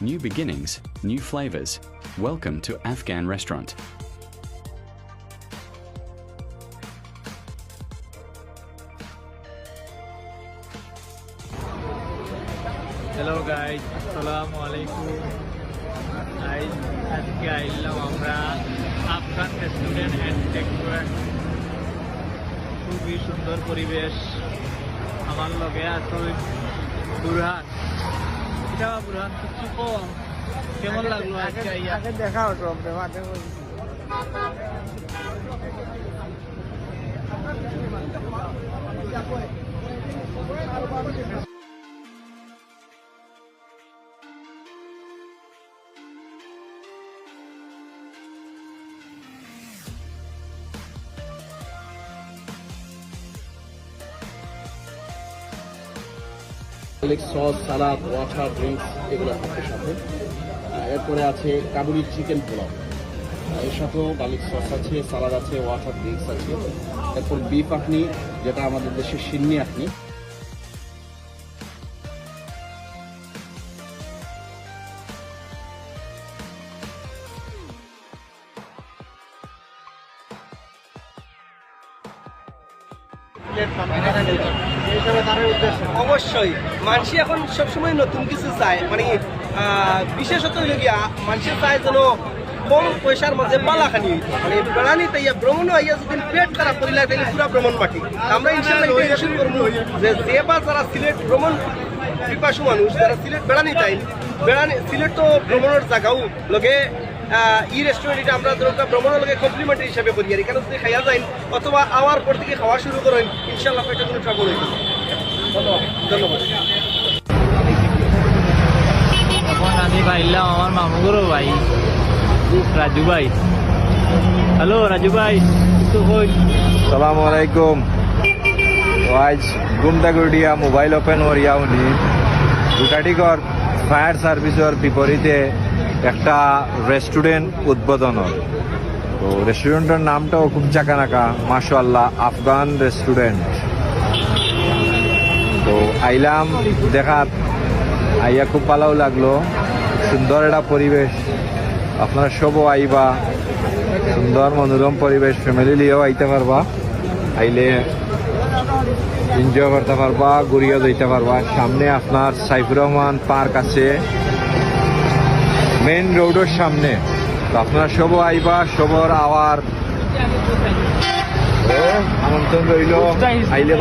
New beginnings, new flavors. Welcome to Afghan Restaurant. Hello guys, Assalamu alaikum. আজকে আইলাম আমরা Afghan restaurant and restaurant. খুবই সুন্দর পরিবেশ। আমার লগে আছে বুরহান। এটা বুরহান কিছু কম কেমন লাগলো আজকে আইয়া? দেখাও সব দেখাতে সস, সালাদ, ওয়াটার, ড্রিঙ্কস এগুলো থাকবে সাথে। এরপরে আছে কাবুলি চিকেন পোলাও, এর সাথেও গার্লিক সস আছে, সালাদ আছে, ওয়াটার, ড্রিঙ্কস আছে। এরপর বিফ আখনি, যেটা আমাদের দেশের সিন্নি আখনি। অবশ্যই মানুষ এখন সবসময় নতুন কিছু চায়, মানে বিশেষত হইল গিয়া মানুষের চায় যেন কম পয়সার মাঝে পালাখানি হইতো, মানে বেড়ানি তাইয়া ভ্রমণ হইয়া যদি পেট খারাপ করিলা তাইলে পুরা ভ্রমণ মাটি। আমরা ইনশাল্লাহ ইনশন করবো যে বা যারা সিলেট ভ্রমণ পিপাসু মানুষ, যারা সিলেট বেড়ানি তাই বেড়ানি সিলেট তো ভ্রমণের জায়গাও লগে ই রেস্টুরেন্ট এটা আমরা ধরুন ভ্রমণের লগে কমপ্লিমেন্টারি হিসাবে করি আর এখানে যদি খাইয়া যায় অথবা আওয়ার পর থেকে খাওয়া শুরু করেন ইনশাল্লাহ এটা কোনো ট্রাবল হইবে। ধন্যবাদ। এখন আমি ভাইলাম আমার মামুগুরো ভাই রাজু ভাই। হ্যালো রাজু ভাই, তো কই? সালামু আলাইকুম। তো আজ গুমদাগুড়িয়া মোবাইল ওপেন করিয়া উনি গুটাটিগর ফায়ার সার্ভিসের বিপরীতে একটা রেস্টুরেন্ট উদ্বোধন। তো রেস্টুরেন্টের নামটাও খুব চাকানাকা, মাশাআল্লাহ, আফগান রেস্টুরেন্ট। তো আইলাম দেখাত, আইয়া খুব ভালো লাগলো। সুন্দর একটা পরিবেশ, আপনারা সবও আইবা। সুন্দর মনোরম পরিবেশ, ফ্যামিলি নিয়েও আইতে পারবা, আইলে এনজয় করতে পারবা, ঘুরিয়ে যাইতে পারবা। সামনে আপনার সাইফুর রহমান পার্ক আছে মেইন রোডের সামনে। তো আপনারা সবও আইবা, সবর আওয়ার আমন্ত্রণ রইল, আইলে